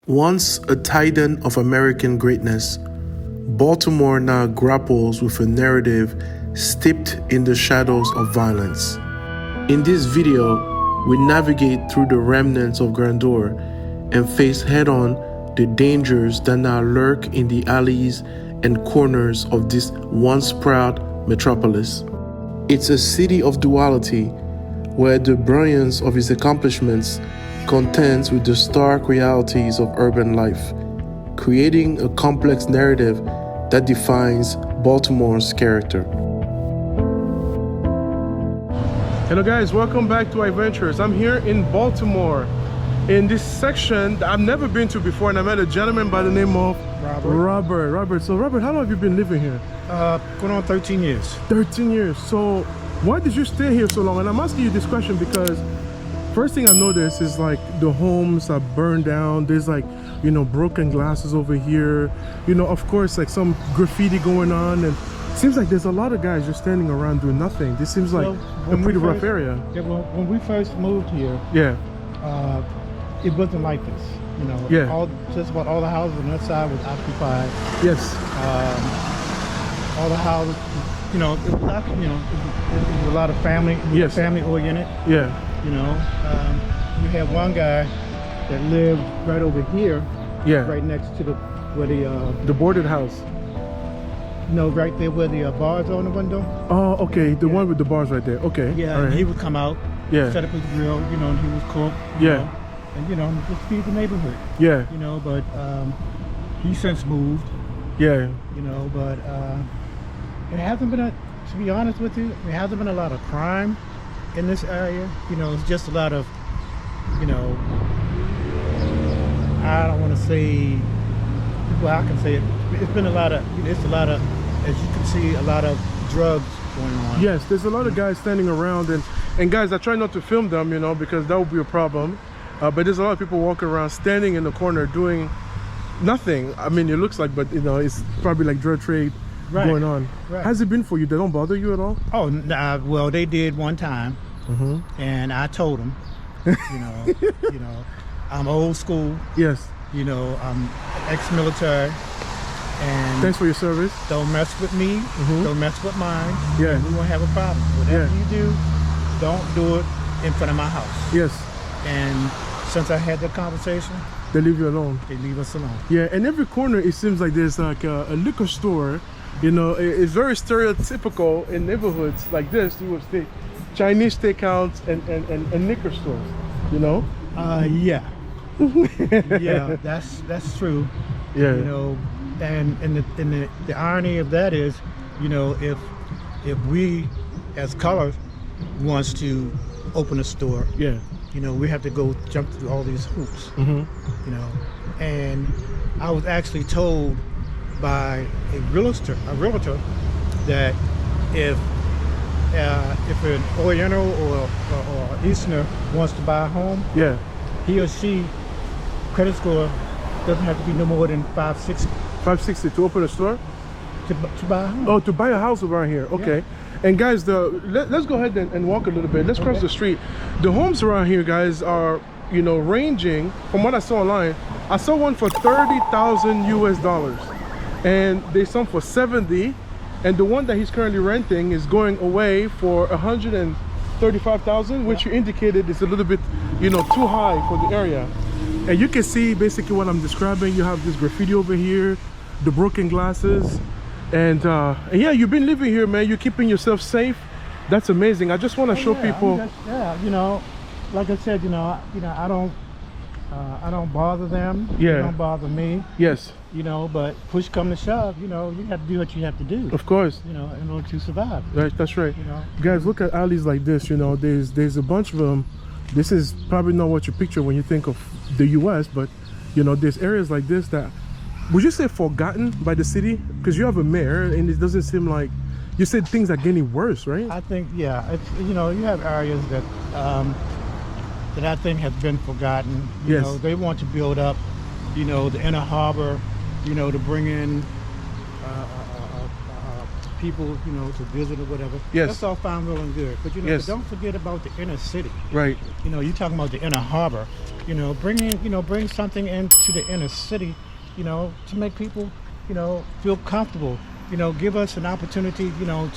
Once a titan of American greatness, Baltimore now grapples with a narrative steeped in the shadows of violence. In this video, we navigate through the remnants of grandeur and face head-on the dangers that now lurk in the alleys and corners of this once proud metropolis. It's a city of duality, where the brilliance of its accomplishments contends with the stark realities of urban life, creating a complex narrative that defines Baltimore's character. Hello guys, welcome back to IvainTures. I'm here in Baltimore, in this section that I've never been to before, and I met a gentleman by the name of Robert. So Robert, how long have you been living here? Going on 13 years. 13 years. So why did you stay here so long? And I'm asking you this question because first thing I noticed is like the homes are burned down. There's like, you know, broken glasses over here. You know, of course, like some graffiti going on, and it seems like there's a lot of guys just standing around doing nothing. This seems like a pretty rough area. Yeah, well, when we first moved here, it wasn't like this. You know, just about all the houses on that side was occupied. Yes. All the houses, you know, it was a lot of family. Family oriented. Yeah. You know, you had one guy that lived right over here. Yeah. Right next to where the boarded house. No, right there where the bars are on the window. Oh, okay, the one with the bars right there. Okay. Yeah, and he would come out. Set up his grill, you know, and he would cook. You know, and you know, just feed the neighborhood. Yeah. You know, but he since moved. Yeah. You know, but it hasn't been to be honest with you, there hasn't been a lot of crime in this area. You know, it's just a lot of, you know, I don't want to say, well, I can say it. It's been a lot of, as you can see, a lot of drugs going on. Yes, there's a lot of guys standing around, and guys, I try not to film them, you know, because that would be a problem. But there's a lot of people walking around, standing in the corner, doing nothing. I mean, it looks like, but you know, it's probably like drug trade going on. Right. How's it been for you? They don't bother you at all? Oh, well, they did one time, and I told them, you know, I'm old school. Yes. You know, I'm ex-military, and thanks for your service. Don't mess with me. Don't mess with mine. Yeah. We won't have a problem. Whatever you do, don't do it in front of my house. Yes. And since I had that conversation, they leave you alone. They leave us alone. Yeah, and every corner it seems like there's like a liquor store. You know, it's very stereotypical in neighborhoods like this. You would see Chinese steakouts and liquor stores. You know? Yeah. Yeah, that's true. Yeah. You know, and the irony of that is, you know, if we as color wants to open a store, you know, we have to go jump through all these hoops. You know, and I was actually told by a realtor that if an Oriental or Easterner wants to buy a home, he or she credit score doesn't have to be no more than 560. 560 to open a store? To buy a home. Oh, to buy a house around here. Okay. And guys, let's go ahead and walk a little bit. Let's cross the street. The homes around here, guys, are, you know, ranging from what I saw online. I saw one for $30,000 US, and there's some for 70, and the one that he's currently renting is going away for 135,000, which you indicated is a little bit, you know, too high for the area. And you can see basically what I'm describing. You have this graffiti over here, the broken glasses, and yeah, you've been living here, man. You're keeping yourself safe. That's amazing. I just want to show people. You know, like I said, you know, I don't bother them. Yeah. They don't bother me. Yes. You know, but push come to shove, you know, you have to do what you have to do. Of course. You know, in order to survive. Right. That's right. You know, guys, look at alleys like this. You know, there's a bunch of them. This is probably not what you picture when you think of the U.S., but you know, there's areas like this that, would you say, forgotten by the city? Because you have a mayor, and it doesn't seem like, you said things are getting worse, right? I think, yeah, it's, you know, you have areas that that I think have been forgotten. You know, they want to build up, you know, the inner harbor, you know, to bring in people, you know, to visit or whatever. Yes. That's all fine, well and good. But, you know, Yes. don't forget about the inner city. Right. You know, you're talking about the inner harbor. You know, bring something into the inner city, you know, to make people, you know, feel comfortable. You know, give us an opportunity, you know,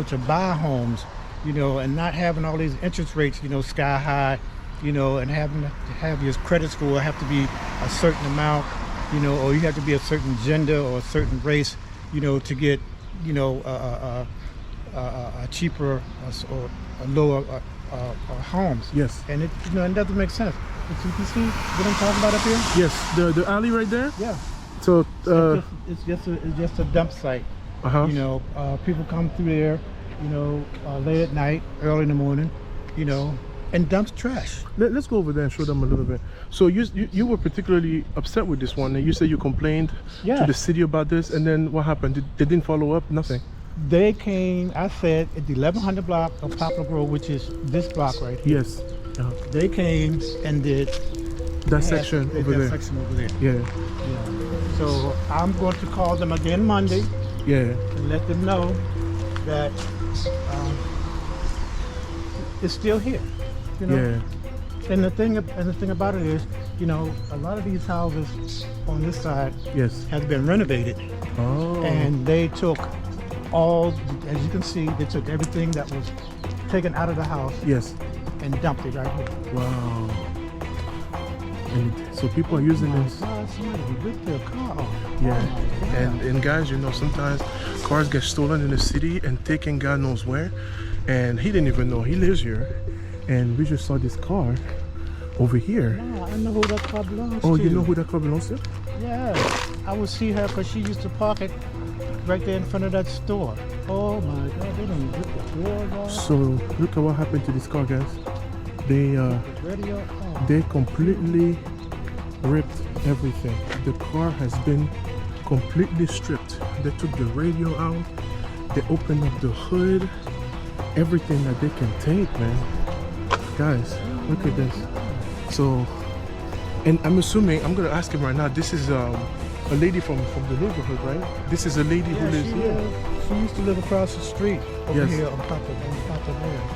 to buy homes, you know, and not having all these interest rates, you know, sky high, you know, and having to have your credit score have to be a certain amount, you know, or you have to be a certain gender or a certain race, you know, to get, you know, a cheaper or a lower homes. Yes. And it, you know, it doesn't make sense. You can see what I'm talking about up here? Yes, the alley right there. Yeah. So It's just a dump site. uh-huh. You know, people come through there, you know, late at night, early in the morning, you know, and dumps trash. Let's go over there and show them a little bit. So you were particularly upset with this one, and you said you complained to the city about this, and then what happened? They didn't follow up? Nothing? They came, I said, at the 1100 block of Poplar Grove, which is this block right here. Yes. They came and did That section over there. section over there. Yeah. Yeah. So I'm going to call them again Monday Yeah. and let them know that it's still here. You know? Yeah. And the thing about it is, you know, a lot of these houses on this side Yes. have been renovated, Oh. and they took all, as you can see, they took everything that was taken out of the house Yes. and dumped it right here. Wow. And so people are using this. God, somebody ripped their car off. Yeah. Oh my God. And guys, you know, sometimes cars get stolen in the city and taken God knows where, and he didn't even know. He lives here, and we just saw this car over here. No, I know who that car belongs to. Oh, you know who that car belongs to? Yeah, I would see her because she used to park it right there in front of that store. Oh my God, they done ripped the doors off. So look at what happened to this car, guys. They The radio. Oh. they completely ripped everything. The car has been completely stripped. They took the radio out. They opened up the hood. Everything that they can take, man. Guys, look at this. So, and I'm assuming, I'm gonna ask him right now, this is a lady from the neighborhood, right? This is a lady who lives here. She used to live across the street over Yes. here on Poplar Banner.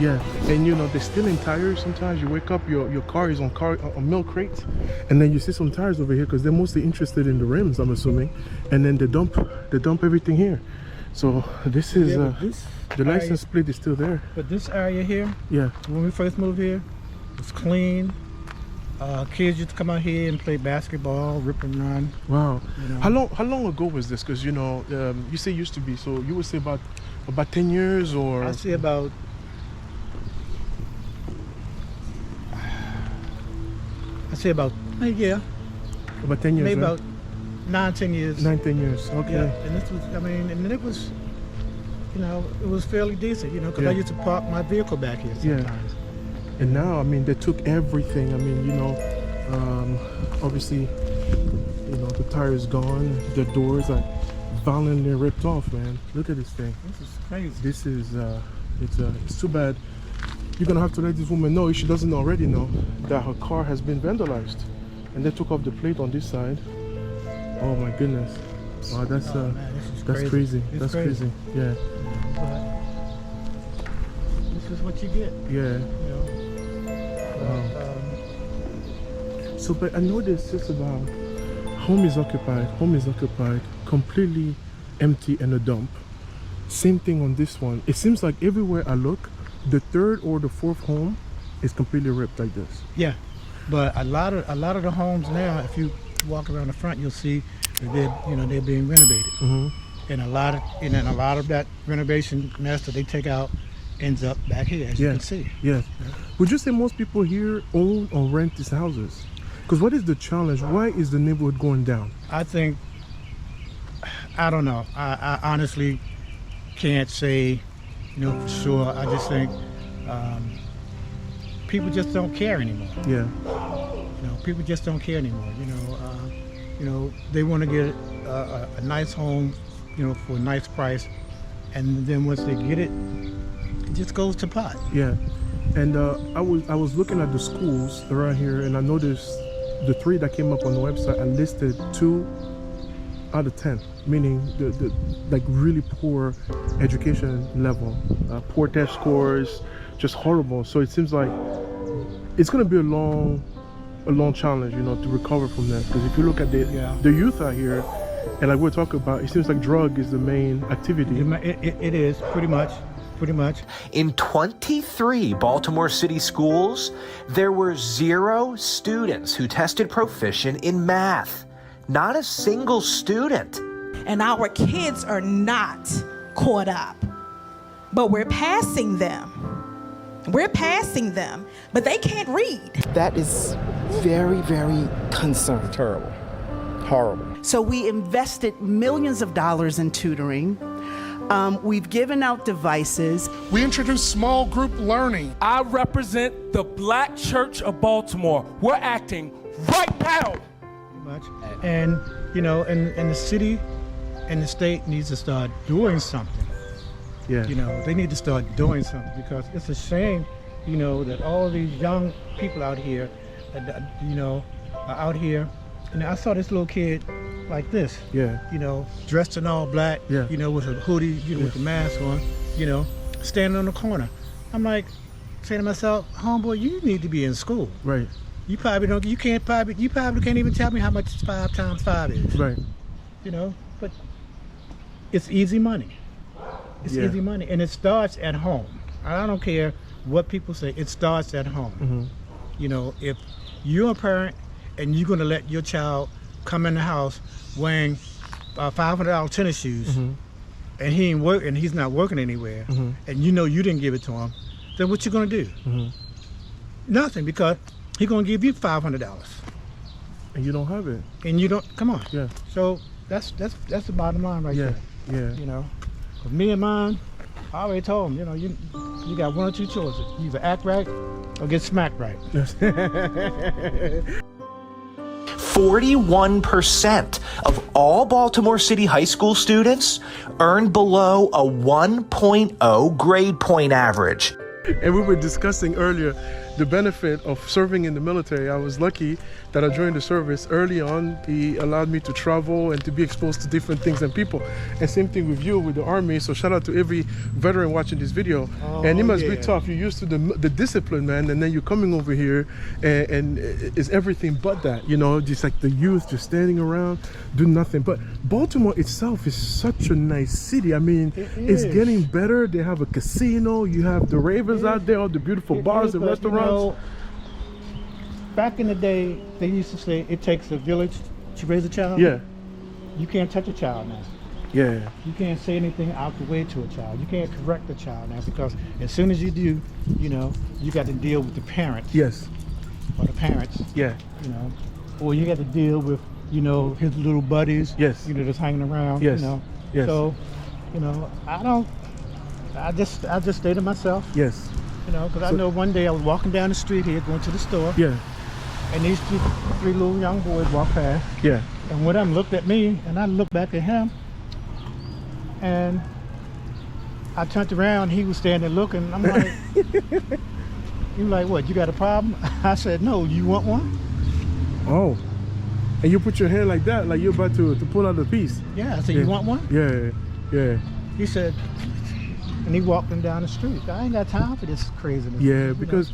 Yeah, and you know, they're stealing tires sometimes. You wake up, your car is on milk crates, and then you see some tires over here because they're mostly interested in the rims, I'm assuming, and then they dump everything here. So this is Yeah, but this the area- license plate is still there. But this area here, Yeah. when we first moved here, was clean. Kids used to come out here and play basketball, rip and run. Wow. You know. How long ago was this? Because you know, you say used to be, so you would say about 10 years or I say about yeah, about 10 years. maybe right? about 9-10 years. 9-10 years. Okay. Yeah, and this was, I mean, and then it was, you know, it was fairly decent, you know, because Yeah. I used to park my vehicle back here Yeah. sometimes. And now, I mean, they took everything. I mean, you know, obviously, you know, the tire is gone. The doors are violently ripped off, man. Look at this thing. This is crazy. This is, it's too bad. You're gonna have to let this woman know, if she doesn't already know, that her car has been vandalized. And they took off the plate on this side. Oh my goodness. Wow, that's Oh, man, this is that's crazy. It's That's crazy. crazy. Yeah. But this is what you get, Yeah. you know. But, So, but I noticed just about home is occupied, completely empty and a dump. Same thing on this one. It seems like everywhere I look, the third or the fourth home is completely ripped like this. yeah, but a lot of the homes now, if you walk around the front, you'll see that they're being renovated, Mm-hmm. and a lot of that renovation mess that they take out ends up back here, as you can see. Yes. Would you say most people here own or rent these houses? Because what is the challenge? Why is the neighborhood going down? I think, I don't know. I honestly can't say, you know, for sure. I just think people just don't care anymore. Yeah. You know, people just don't care anymore. You know, they want to get a nice home, you know, for a nice price, and then once they get it, it just goes to pot. Yeah. And I was looking at the schools around here, and I noticed the 3 that came up on the website. I listed 2 out of 10, meaning the like really poor education level, poor test scores, just horrible. So it seems like it's going to be a long challenge, you know, to recover from that. Because if you look at the youth out here, and like we're talking about, it seems like drug is the main activity. It is pretty much. In 23 Baltimore City schools, there were 0 students who tested proficient in math. Not a single student. And our kids are not caught up, but we're passing them. But they can't read. That is very, very concerning. Terrible. Horrible. So we invested millions of dollars in tutoring. We've given out devices. We introduced small group learning. I represent the Black Church of Baltimore. We're acting right now. Much. And, you know, and the city and the state needs to start doing something. Yeah. You know, they need to start doing something, because it's a shame, you know, that all these young people out here, you know, are out here. And I saw this little kid like this, you know, dressed in all black, you know, with a hoodie, you know, with the mask on, you know, standing on the corner. I'm like, saying to myself, homeboy, you need to be in school. Right. You probably can't even tell me how much 5 times 5 is. Right. You know, but it's easy money. It's easy money, and it starts at home. I don't care what people say, it starts at home. You know, if you're a parent and you're gonna let your child come in the house wearing $500 tennis shoes, and he's not working anywhere, and you know you didn't give it to him, then what you gonna do? Nothing, because he's gonna give you $500, and you don't have it, and you don't. Come on. Yeah. So that's the bottom line right there. Yeah. You know, 'cause me and mine, I already told him, you know, you got 1 or 2 choices: you either act right or get smacked right. 41% of all Baltimore City high school students earned below a 1.0 grade point average. And we were discussing earlier the benefit of serving in the military. I was lucky that I joined the service early on. He allowed me to travel and to be exposed to different things and people. And same thing with you with the Army. So shout out to every veteran watching this video. And it must be tough. You're used to the discipline, man, and then you're coming over here and it's everything but that, you know, just like the youth just standing around doing nothing. But Baltimore itself is such a nice city. I mean, it's getting better. They have a casino. You have the Ravens out there, all the beautiful bars and restaurants. You know, back in the day, they used to say it takes a village to raise a child. Yeah. You can't touch a child now. Yeah. You can't say anything out the way to a child. You can't correct a child now, because as soon as you do, you know, you got to deal with the parents. Yes. Or the parents. Yeah. You know, or you got to deal with, you know, his little buddies. Yes. You know, that's hanging around. Yes. You know. Yes. So, you know, I just stay to myself. Yes. You know, because I know one day I was walking down the street here, going to the store. Yeah. And these 3 little young boys walked past. Yeah. And one of them looked at me, and I looked back at him. And I turned around, he was standing looking. I'm like, he was like, what, you got a problem? I said, no, you want one? Oh. And you put your hand like that, like you're about to pull out the piece. Yeah, I said, you want one? Yeah, yeah. He said, and he walked him down the street. I ain't got time for this craziness. Yeah, because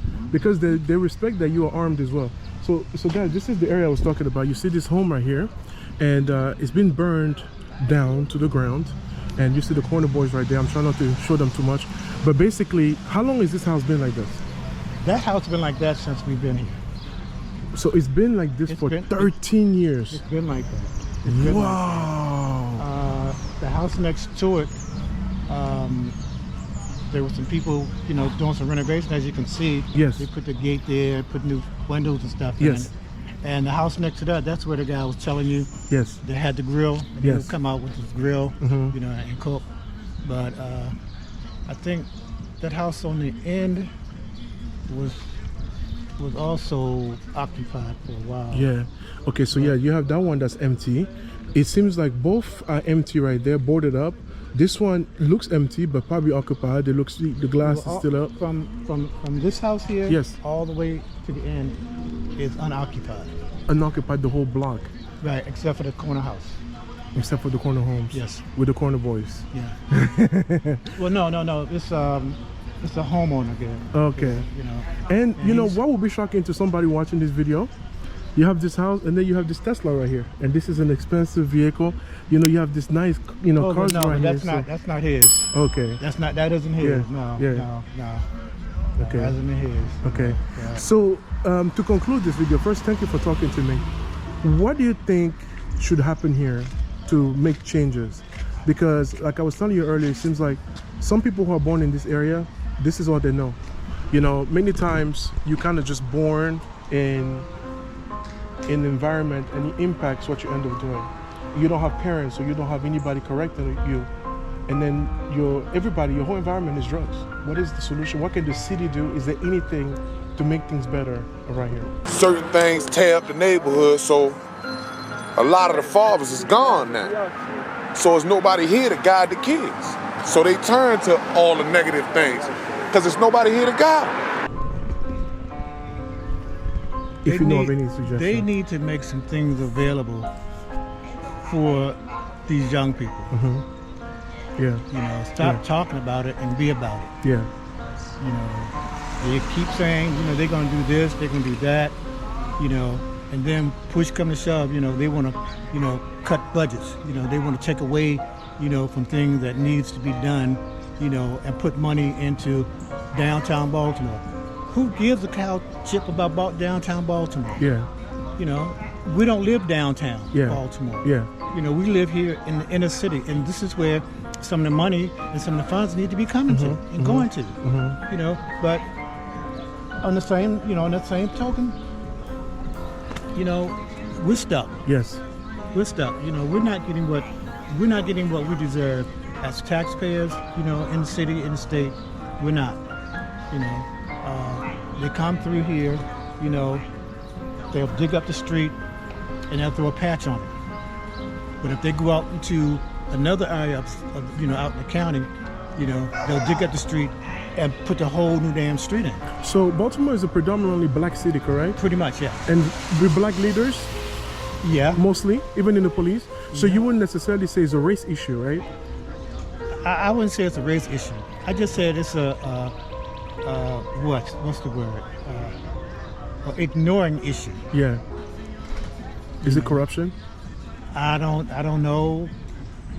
they respect that you are armed as well. So guys, this is the area I was talking about. You see this home right here, and it's been burned down to the ground. And you see the corner boys right there. I'm trying not to show them too much. But basically, how long has this house been like this? That house has been like that since we've been here. So it's been like this for 13 years. It's been like that. Wow. The house next to it, there were some people, you know, doing some renovation, as you can see. Yes. They put the gate there, put new windows and stuff in. And the house next to that, that's where the guy was telling you. Yes. They had the grill. And he would come out with his grill, you know, and cook. But I think that house on the end was also occupied for a while. Yeah. Okay, so yeah, you have that one that's empty. It seems like both are empty right there, boarded up. This one looks empty, but probably occupied. It looks, the glass is still up. From this house here, yes, all the way to the end is unoccupied. Unoccupied, the whole block. Right, except for the corner house. Except for the corner homes. Yes. With the corner boys. Yeah. Well, no. It's a homeowner again. Okay. You know. And you know he's- what will be shocking to somebody watching this video? You have this house, and then you have this Tesla right here, and this is an expensive vehicle. You know, you have this nice, you know, Oh, cars no, right but here. that's not his. Okay. That isn't his. Yeah, No. yeah. No. Okay. That isn't his. Okay. Yeah. So to conclude this video, first, thank you for talking to me. What do you think should happen here to make changes? Because, like I was telling you earlier, it seems like some people who are born in this area, this is all they know. You know, many times you kind of just born in an environment, and it impacts what you end up doing. You don't have parents, or you don't have anybody correcting you, and then your whole environment is drugs. What is the solution? What can the city do? Is there anything to make things better around here? Certain things tear up the neighborhood, so a lot of the fathers is gone now. So there's nobody here to guide the kids. So they turn to all the negative things, because there's nobody here to guide. If you know of any suggestions. They need to make some things available for these young people. Yeah. You know, stop talking about it and be about it. Yeah. You know, they keep saying, you know, they're going to do this, they're going to do that, you know, and then push come to shove, you know, they want to, you know, cut budgets. You know, they want to take away, you know, from things that needs to be done, you know, and put money into downtown Baltimore. Who gives a cow chip about downtown Baltimore? Yeah. You know, we don't live downtown Yeah. Baltimore. Yeah. You know, we live here in the inner city, and this is where some of the money and some of the funds need to be coming to and going to. You know, but on the same token, you know, we're stuck. Yes. We're stuck. You know, we're not getting what we deserve as taxpayers. You know, in the city, in the state, we're not. You know, they come through here. You know, they'll dig up the street and they'll throw a patch on it. But if they go out into another area of you know, out in the county, you know, they'll dig up the street and put the whole new damn street in. So Baltimore is a predominantly black city, correct? Pretty much, yeah. And with black leaders, Yeah. mostly, even in the police. So you wouldn't necessarily say it's a race issue, right? I wouldn't say it's a race issue. I just said it's what's the word? Ignoring issue. Yeah. Is it corruption? I don't know.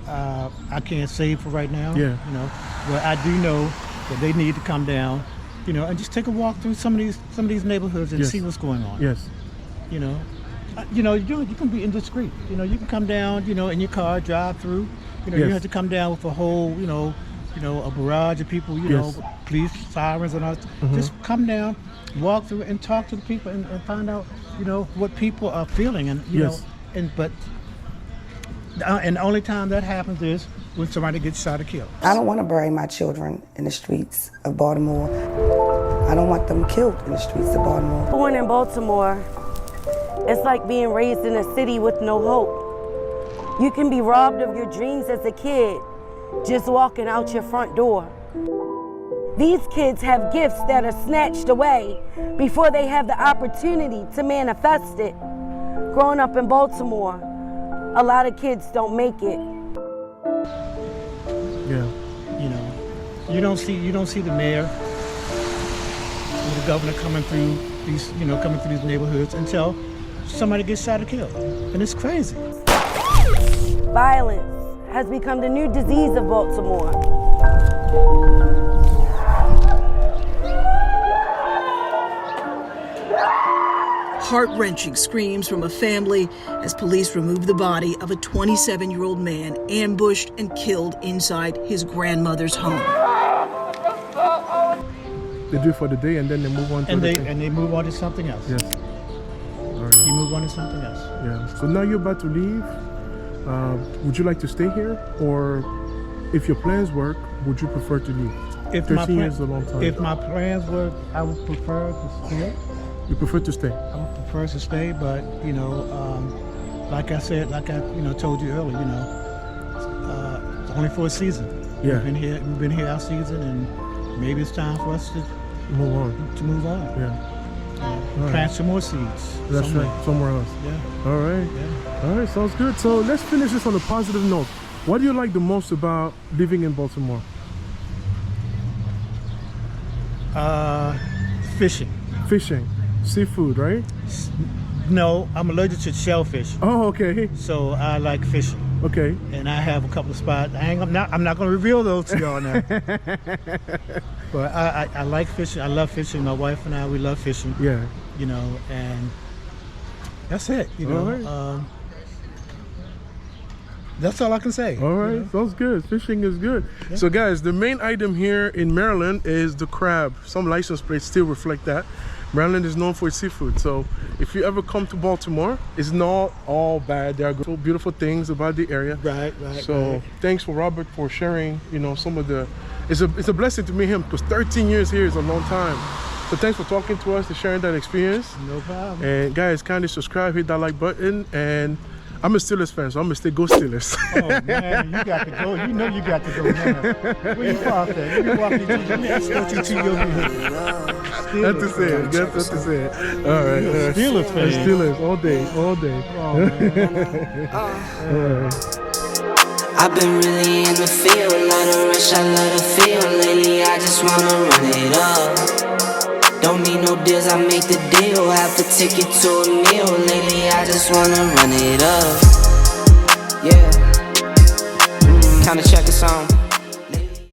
I can't say for right now. Yeah. You know, but I do know that they need to come down, you know, and just take a walk through some of these neighborhoods and Yes. see what's going on. Yes. You know, you can be indiscreet. You know, you can come down, you know, in your car, drive through. You know, Yes. you have to come down with a whole, you know, a barrage of people. You Yes. know, police sirens and all. Just come down, walk through, and talk to the people and find out, you know, what people are feeling, and you Yes. know, and the only time that happens is when somebody gets shot or killed. I don't want to bury my children in the streets of Baltimore. I don't want them killed in the streets of Baltimore. Born in Baltimore, it's like being raised in a city with no hope. You can be robbed of your dreams as a kid just walking out your front door. These kids have gifts that are snatched away before they have the opportunity to manifest it. Growing up in Baltimore, a lot of kids don't make it. Yeah. You know, you don't see the mayor or the governor coming through these neighborhoods until somebody gets shot or killed, and it's crazy. Violence has become the new disease of Baltimore. Heart-wrenching screams from a family as police remove the body of a 27-year-old man ambushed and killed inside his grandmother's home. They do it for the day, and then they move on to they move on to something else. Yes. All right. You move on to something else. Yeah. So now you're about to leave. Would you like to stay here, or if your plans work, would you prefer to leave? 13 years is a long time. If my plans work, I would prefer to stay. You prefer to stay? I would prefer to stay, but you know, like I told you earlier, you know, it's only for a season. Yeah. We've been here our season, and maybe it's time for us to move on. Yeah. plant some more seeds. That's right, somewhere else. Yeah. All right. Yeah. All right, sounds good. So let's finish this on a positive note. What do you like the most about living in Baltimore? Fishing. Fishing, seafood, right? No, I'm allergic to shellfish. Oh, okay. So I like fishing. Okay. And I have a couple of spots. I'm not going to reveal those to y'all now. But I like fishing. I love fishing. My wife and I, we love fishing. Yeah. You know, and that's it. You know. All right. That's all I can say. All right, sounds good. Fishing is good. Yeah. So guys, the main item here in Maryland is the crab. Some license plates still reflect that. Maryland is known for its seafood. So if you ever come to Baltimore, it's not all bad. There are so beautiful things about the area. Right. So thanks for Robert for sharing, you know, some of the, it's a blessing to meet him because 13 years here is a long time. So thanks for talking to us and sharing that experience. No problem. And guys, kindly subscribe, hit that like button, and I'm a Steelers fan, so I'm gonna stay go Steelers. Oh man, you got to go. You know you got to go now. Where you park at? Let me walk you to. Let me escort you to your vehicle. That's to say it. That's to say it. All right. Steelers fan. Steelers all day, all day. Oh, man. All right. I've been really in the field, love the rush, I love the feel. Lately I just wanna run it up. Don't need no deals, I make the deal. Have to take it to a meal. Lately I just wanna run it up. Yeah. Kinda check the song.